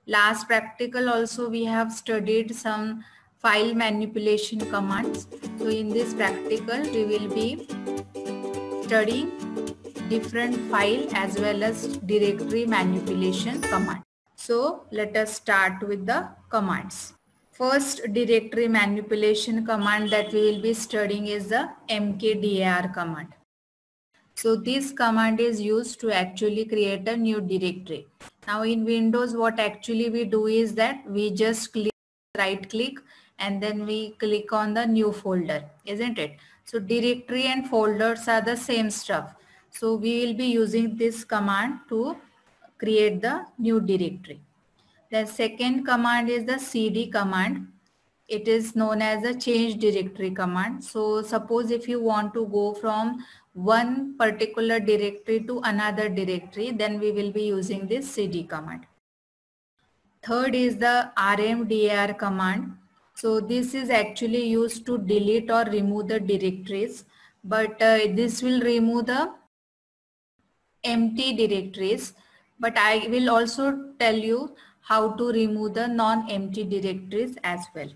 Last practical also we have studied some file manipulation commands. So in this practical we will be studying different file as well as directory manipulation command. So let us start with the commands. First directory manipulation command that we will be studying is the mkdir command. So this command is used to actually create a new directory. Now in Windows what actually we do is that we just right click and then we click on the new folder, isn't it? So directory and folders are the same stuff. So we will be using this command to create the new directory. The second command is the cd command. It is known as a change directory command. So suppose if you want to go from one particular directory to another directory, then we will be using this cd command. Third is the rmdir command. So this is actually used to delete or remove the directories, but this will remove the empty directories. But I will also tell you how to remove the non-empty directories as well.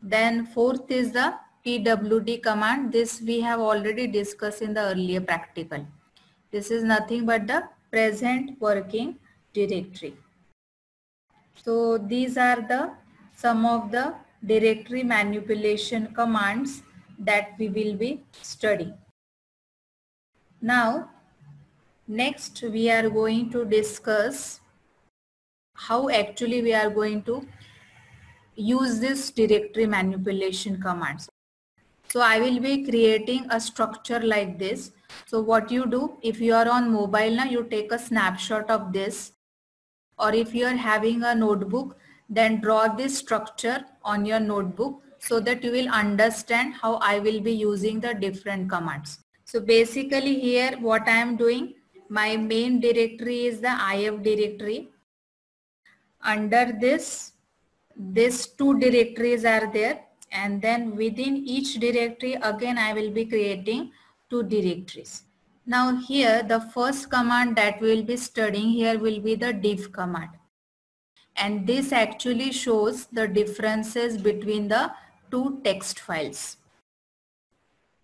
Then fourth is the pwd command. This we have already discussed in the earlier practical. This is nothing but the present working directory. So these are the some of the directory manipulation commands that we will be studying. Now next we are going to discuss how actually we are going to use this directory manipulation commands. So I will be creating a structure like this. So what you do, if you are on mobile now, you take a snapshot of this, or if you are having a notebook, then draw this structure on your notebook so that you will understand how I will be using the different commands. So basically here what I am doing, my main directory is the if directory. Under this, these two directories are there, and then within each directory again I will be creating two directories. Now here the first command that we will be studying here will be the diff command, and this actually shows the differences between the two text files.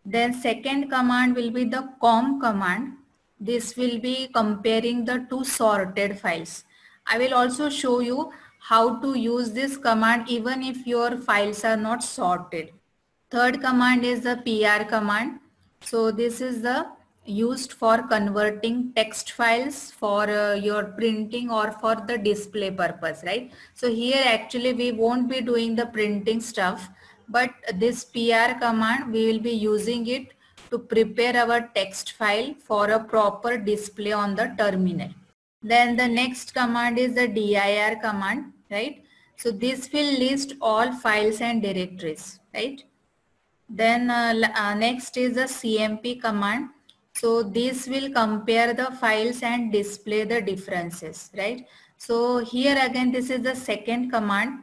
Then second command will be the com command. This will be comparing the two sorted files. I will also show you how to use this command even if your files are not sorted. Third command is the pr command. So this is the used for converting text files for your printing or for the display purpose, right? So here actually we won't be doing the printing stuff, but this pr command we will be using it to prepare our text file for a proper display on the terminal. Then the next command is the dir command, right? So this will list all files and directories, right? Then next is the cmp command. So this will compare the files and display the differences, right? So here again this is the second command,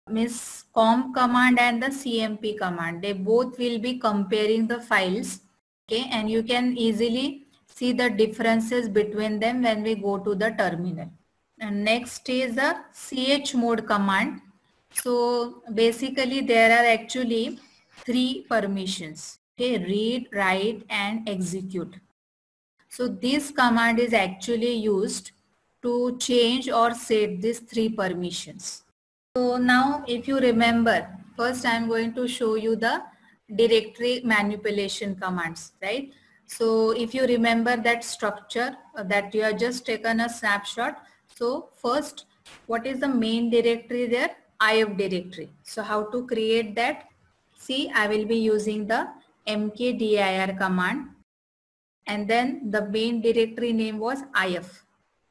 means com command and the cmp command. They both will be comparing the files, okay, and you can easily see the differences between them when we go to the terminal. And next is the chmod command. So basically there are actually three permissions, okay, read, write and execute. So this command is actually used to change or set these three permissions. So now if you remember, first I am going to show you the directory manipulation commands, right? So if you remember that structure that you have just taken a snapshot. So first, what is the main directory there? if directory. So how to create that? See, I will be using the mkdir command, and then the main directory name was if,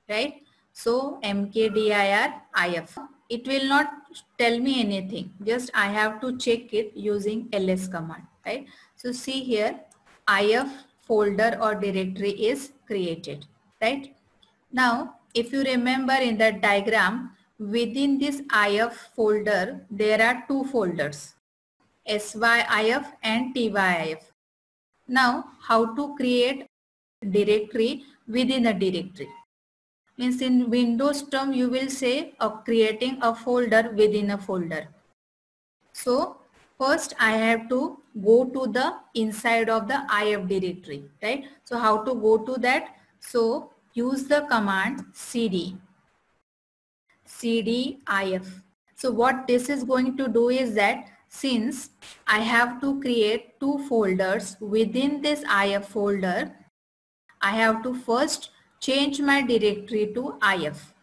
right? So mkdir if. It will not tell me anything, just I have to check it using ls command, right? So see here, if folder or directory is created, right? Now if you remember in the diagram, within this if folder there are two folders, syif and tyif. Now how to create directory within a directory? Means in Windows term, you will say creating a folder within a folder. So first I have to go to the inside of the IF directory, right? So how to go to that? So use the command cd if. So what this is going to do is that since I have to create two folders within this IF folder, I have to first change my directory to IF.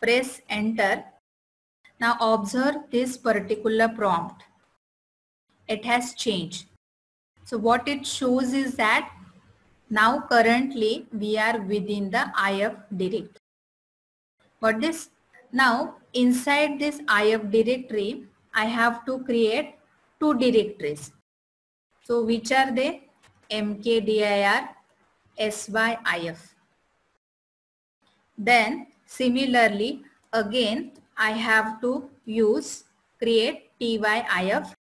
Press enter. Now observe this particular prompt. It has changed. So what it shows is that now currently we are within the IF directory. But this now inside this IF directory, I have to create two directories. So which are they? mkdir syif. Then similarly again I have to use create tyif.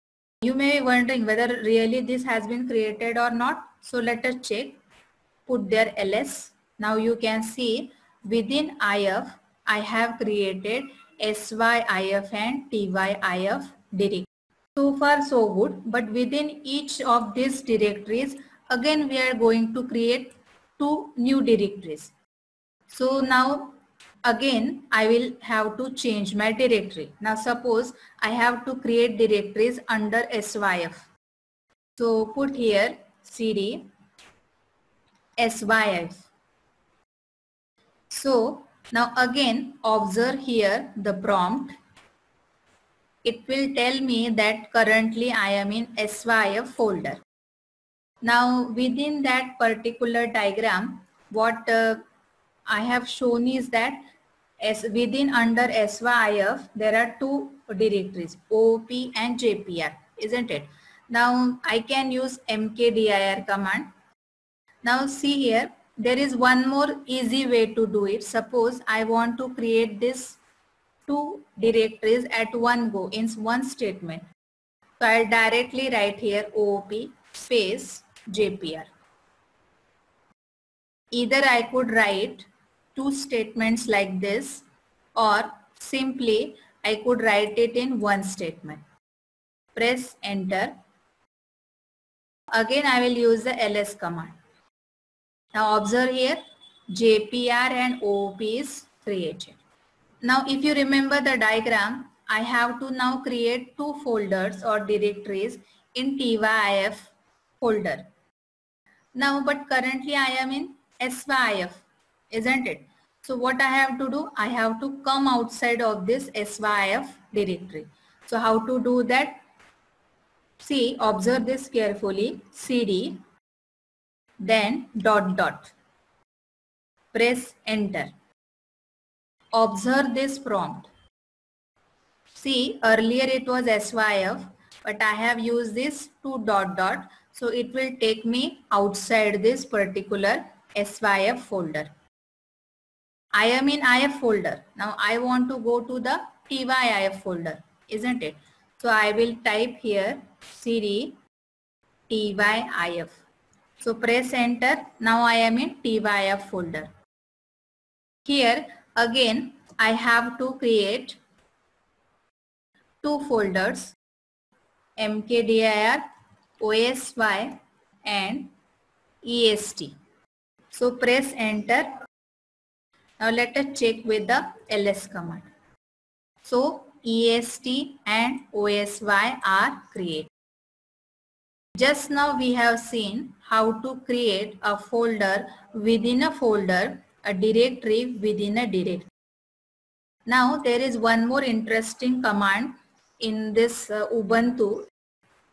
You may be wondering whether really this has been created or not. So let us check. Put there ls. Now you can see within IF I have created syif and tyif directory. So far so good, but within each of these directories again we are going to create two new directories. So now again I will have to change my directory. Now suppose I have to create directories under syif. So put here cd syif. So now again observe here the prompt. It will tell me that currently I am in syif folder. Now within that particular diagram, what I have shown is that within under syif there are two directories, OOP and JPR, isn't it? Now I can use mkdir command. Now see here, there is one more easy way to do it. Suppose I want to create this two directories at one go in one statement. So I'll directly write here OOP space JPR. Either I could write two statements like this, or simply I could write it in one statement. Press enter. Again I will use the ls command. Now observe here JPR and OOP is created. Now if you remember the diagram, I have to now create two folders or directories in tyif folder. Now but currently I am in syif, isn't it? So what I have to do? I have to come outside of this syif directory. So how to do that? See, observe this carefully. Cd, then dot dot. Press enter. Observe this prompt. See, earlier it was syif, but I have used this two dot dot. So it will take me outside this particular syif folder. I am in IF folder. Now I want to go to the tyif folder, isn't it? So I will type here cd tyif. So press enter. Now I am in tyif folder. Here again I have to create two folders, mkdir osy and est. So press enter. Now let us check with the ls command. So est and osy are created. Just now we have seen how to create a folder within a folder, a directory within a directory. Now there is one more interesting command in this Ubuntu.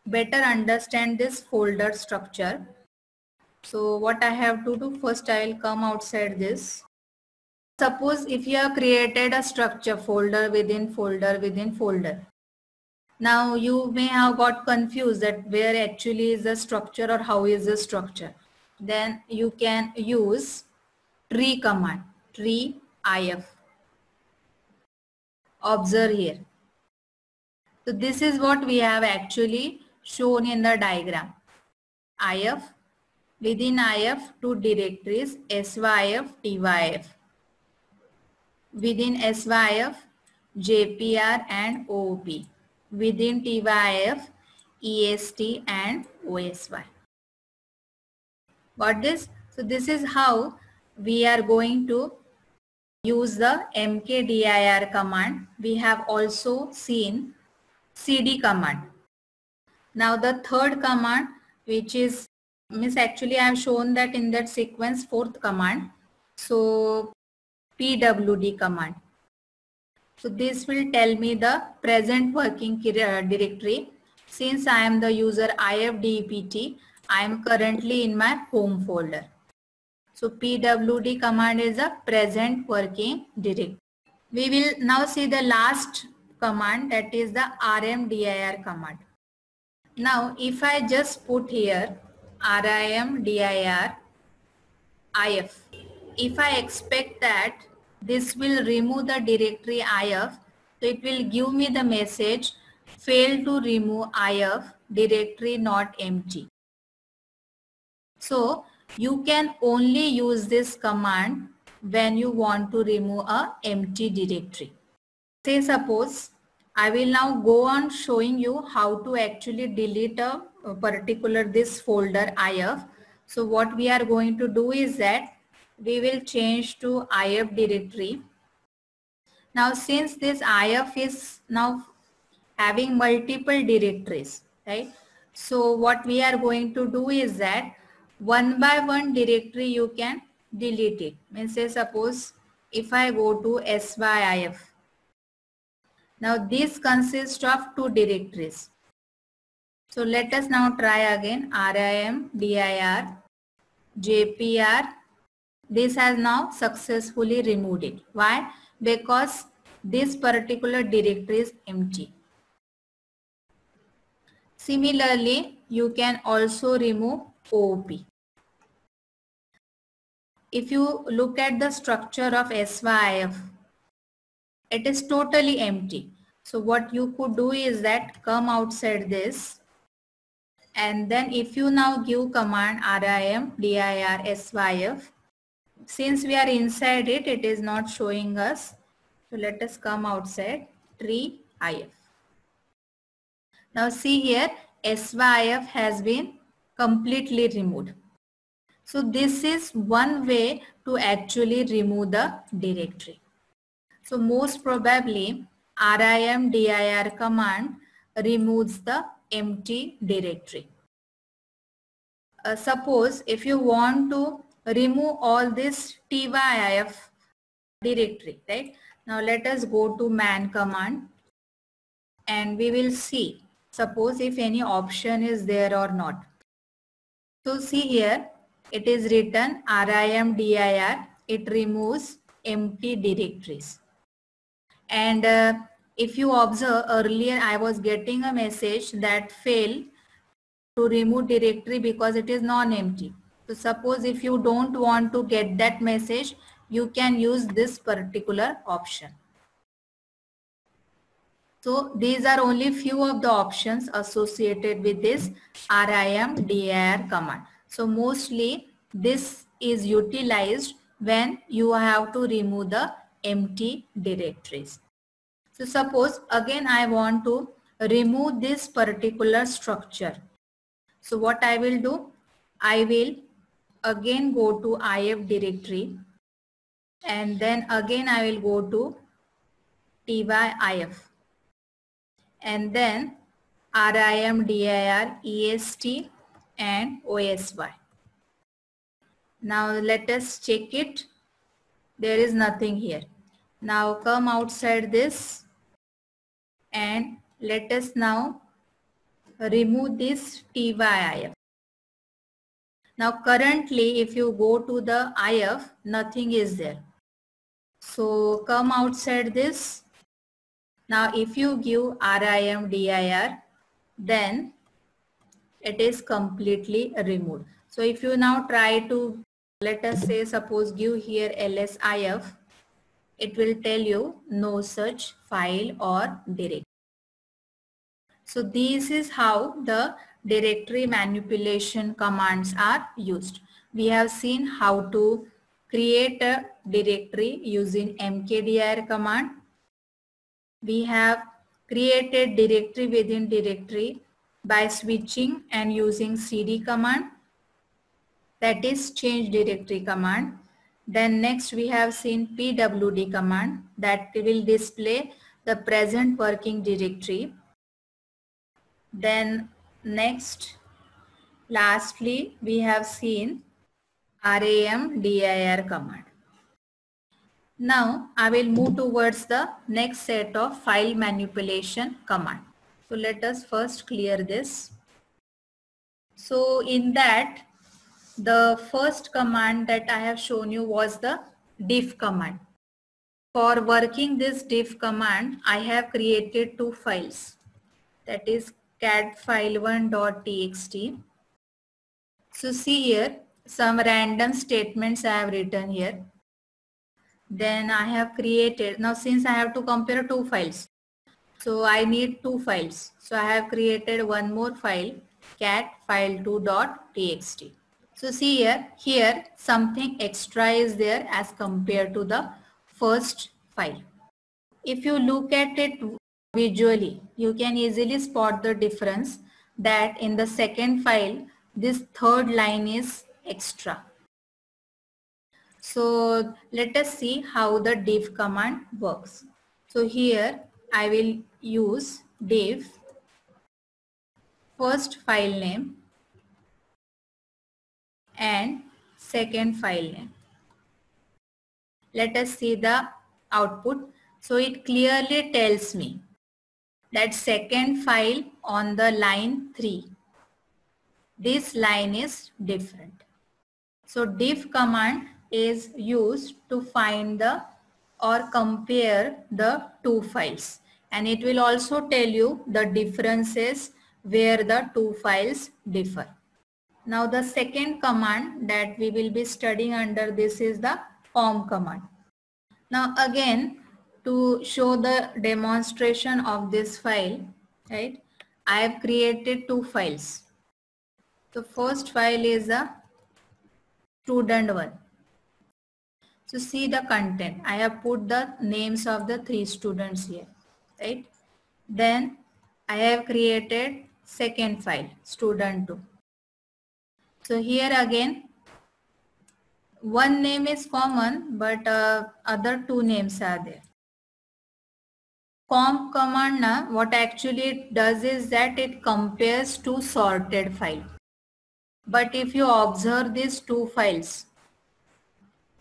Better understand this folder structure. So what I have to do, first I will come outside this. Suppose if you have created a structure, folder within folder within folder. Now you may have got confused that where actually is the structure or how is the structure. Then you can use tree command, tree if. Observe here. So this is what we have actually shown in the diagram. IF, within IF two directories syif, tyif. within SYF, JPR and OOP, within TYF, EST and OSY. Got this? So this is how we are going to use the mkdir command. We have also seen cd command. Now the third command, which is actually I have shown that in that sequence, fourth command. So pwd command. So this will tell me the present working directory. Since I am the user ifdept, I am currently in my home folder. So pwd command is a present working directory. We will now see the last command, that is the rmdir command. Now if I just put here rmdir if, if I expect that this will remove the directory if, so it will give me the message fail to remove if, directory not empty. So you can only use this command when you want to remove a empty directory. Say suppose I will now go on showing you how to actually delete a particular this folder if. So what we are going to do is that we will change to if directory. Now since this if is now having multiple directories, right? So what we are going to do is that one by one directory you can delete it. Means say suppose if I go to SYIF. Now this consists of two directories. So let us now try again RIMDIR, JPR. This has now successfully removed it. Why? Because this particular directory is empty. Similarly, you can also remove OOP. If you look at the structure of SYIF, it is totally empty. So what you could do is that come outside this, and then if you now give command RIMDIR SYIF, since we are inside it, it is not showing us. So let us come outside tree IF. Now see here, SYIF has been completely removed. So this is one way to actually remove the directory. So most probably RIMDIR command removes the empty directory. Suppose if you want to remove all this TYIF directory, right? Now let us go to man command and we will see, suppose if any option is there or not. So see here, it is written RIMDIR, it removes empty directories. And if you observe earlier, I was getting a message that fail to remove directory because it is non-empty. So suppose if you don't want to get that message, you can use this particular option. So these are only few of the options associated with this RIMDIR command. So mostly this is utilized when you have to remove the empty directories. So suppose again I want to remove this particular structure. So what I will do, I will again go to IF directory and then again I will go to TYIF and then RIMDIR, EST and OSY. Now let us check it. There is nothing here. Now come outside this and let us now remove this TYIF. Now currently if you go to the IF, nothing is there. So come outside this. Now if you give RIMDIR, then it is completely removed. So if you now try to, let us say suppose give here LSIF, it will tell you no such file or directory. So this is how the directory manipulation commands are used. We have seen how to create a directory using mkdir command. We have created directory within directory by switching and using cd command, that is change directory command. Then next we have seen pwd command that will display the present working directory. Then next, lastly, we have seen ramdir command. Now I will move towards the next set of file manipulation command. So let us first clear this. So in that, the first command that I have shown you was the diff command. For working this diff command, I have created two files, that is cadfile1.txt. So see here, some random statements I have written here. Then I have created, now since I have to compare two files, so I need two files. So I have created one more file, cadfile2.txt. So see here something extra is there as compared to the first file. If you look at it visually, you can easily spot the difference that in the second file, this third line is extra. So let us see how the diff command works. So here I will use diff first file name and second file name. Let us see the output. So it clearly tells me that second file on the line 3, this line is different. So diff command is used to find the or compare the two files, and it will also tell you the differences where the two files differ. Now the second command that we will be studying under this is the com command. Now again, to show the demonstration of this file, right, I have created two files. The first file is a student one. So see the content. I have put the names of the 3 students here, right? Then I have created second file, student 2. So here again, one name is common, but other two names are there. Com command, what actually it does is that it compares two sorted files. But if you observe these two files,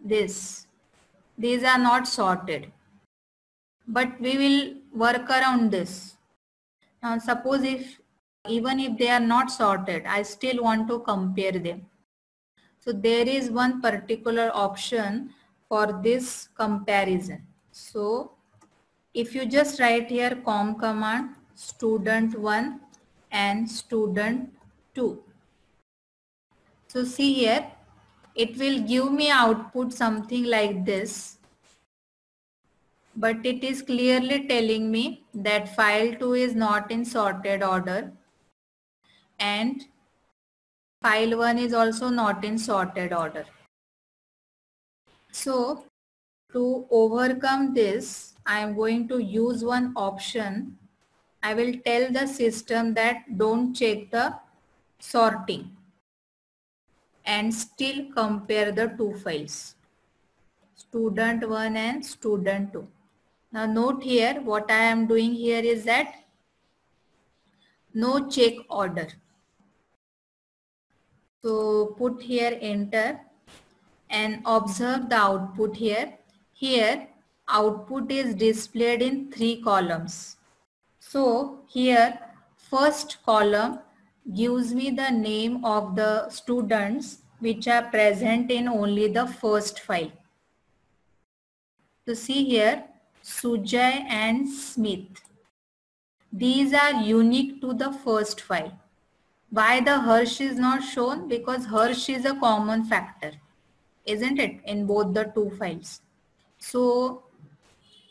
these are not sorted. But we will work around this. Now suppose even if they are not sorted, I still want to compare them. So there is one particular option for this comparison. So if you just write here com command student1 and student2. So see here, it will give me output something like this. But it is clearly telling me that file 2 is not in sorted order and file 1 is also not in sorted order. So to overcome this, I am going to use one option. I will tell the system that don't check the sorting and still compare the two files, student 1 and student 2. Now note here, what I am doing here is that no check order. So put here enter and observe the output here. Here output is displayed in 3 columns. So here first column gives me the name of the students which are present in only the first file. So see here, Sujay and Smith. These are unique to the first file. Why the Harsh is not shown? Because Harsh is a common factor, isn't it, in both the two files. So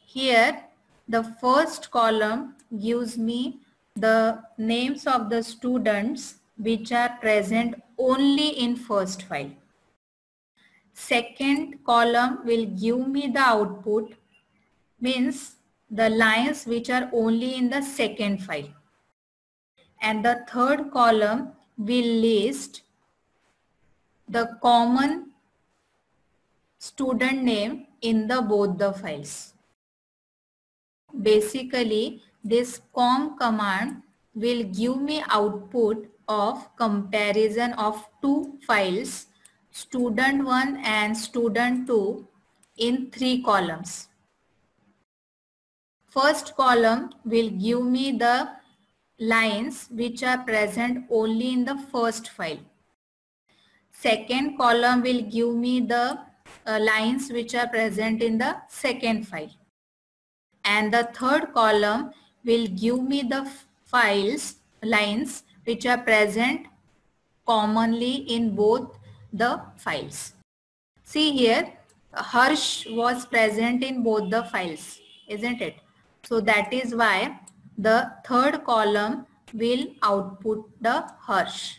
here the first column gives me the names of the students which are present only in first file. Second column will give me the output, means the lines which are only in the second file. And the third column will list the common student name in the both the files. Basically, this com command will give me output of comparison of two files, student1 and student2, in 3 columns. First column will give me the lines which are present only in the first file. Second column will give me the lines which are present in the second file. And the third column will give me the lines which are present commonly in both the files. See here, Harsh was present in both the files, isn't it? So that is why the third column will output the Harsh.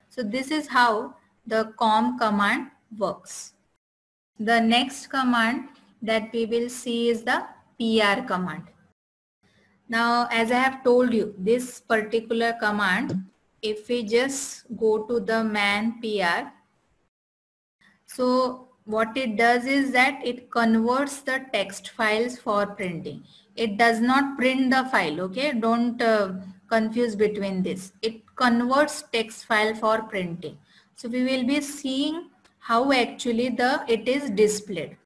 So this is how the com command works. The next command that we will see is the PR command. Now, as I have told you, this particular command, if we just go to the man PR, so what it does is that it converts the text files for printing. It does not print the file, okay? Don't confuse between this. It converts text file for printing. So we will be seeing how actually it is displayed.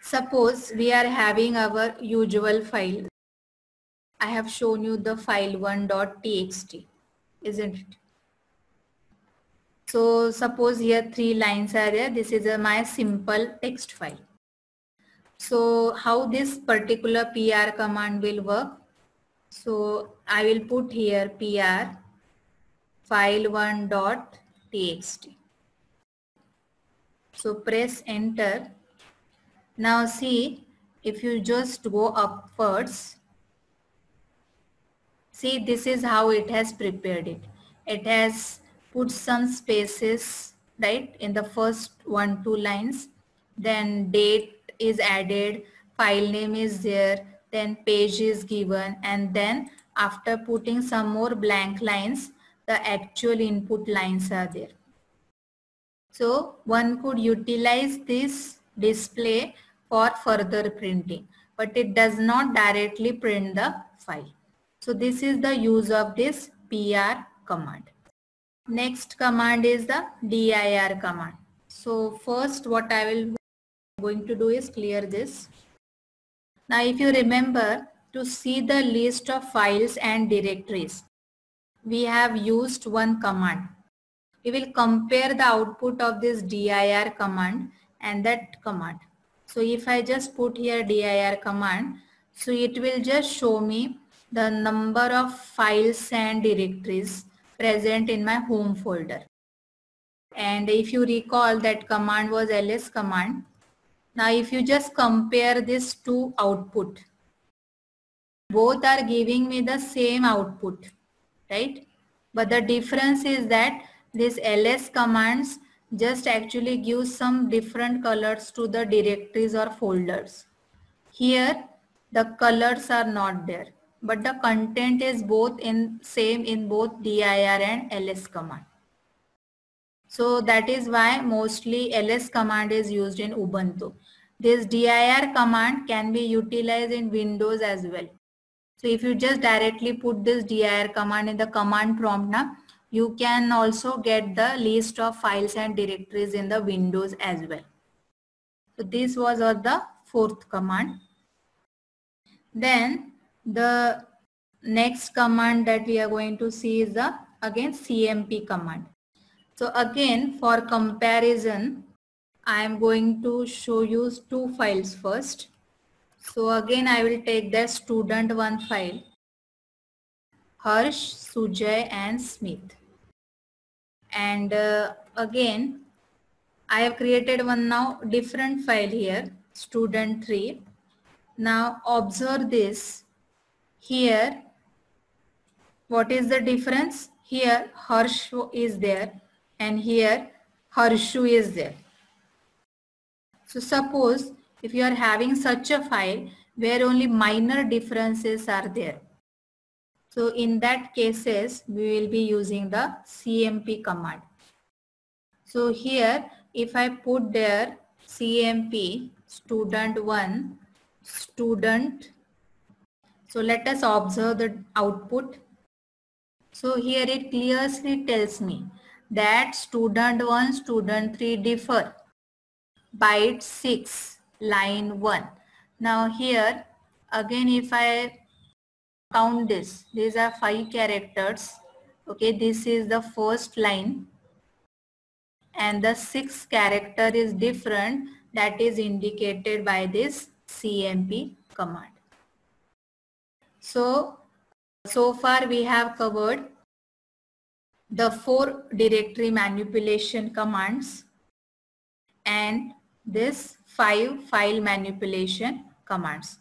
Suppose we are having our usual file. I have shown you the file 1.txt, isn't it? So suppose here 3 lines are there. This is my simple text file. So how this particular PR command will work? So I will put here PR file1.txt. So press enter. Now see, if you just go upwards, see, this is how it has prepared it. It has put some spaces, right, in the first 1-2 lines. Then date is added, file name is there, then page is given, and then after putting some more blank lines, the actual input lines are there. So one could utilize this display for further printing, but it does not directly print the file. So this is the use of this PR command. Next command is the dir command. So first what I will going to do is clear this. Now if you remember, to see the list of files and directories, we have used one command. We will compare the output of this dir command and that command. So if I just put here dir command, so it will just show me the number of files and directories present in my home folder. And if you recall, that command was ls command. Now if you just compare these two output, both are giving me the same output, right? But the difference is that this ls commands just actually gives some different colors to the directories or folders. Here the colors are not there, but the content is both same in both dir and ls command. So that is why mostly ls command is used in Ubuntu. This dir command can be utilized in Windows as well. So if you just directly put this dir command in the command prompt now, you can also get the list of files and directories in the Windows as well. So this was the fourth command. Then the next command that we are going to see is the again cmp command. So again, for comparison, I am going to show you two files first. So again, I will take the student1 file, Harsh, Sujay and Smith. And again, I have created one now different file here, student3. Now observe this. Here, what is the difference? Here Harsh is there and here Harshu is there. So suppose if you are having such a file where only minor differences are there. So in that cases, we will be using the CMP command. So here, if I put there CMP student1 student, so let us observe the output. So here it clearly tells me that student1, student3 differ. Byte 6, line 1. Now here again if I count this, these are 5 characters. Okay, this is the first line and the 6th character is different, that is indicated by this CMP command. So far we have covered the 4 directory manipulation commands and this 5 file manipulation commands.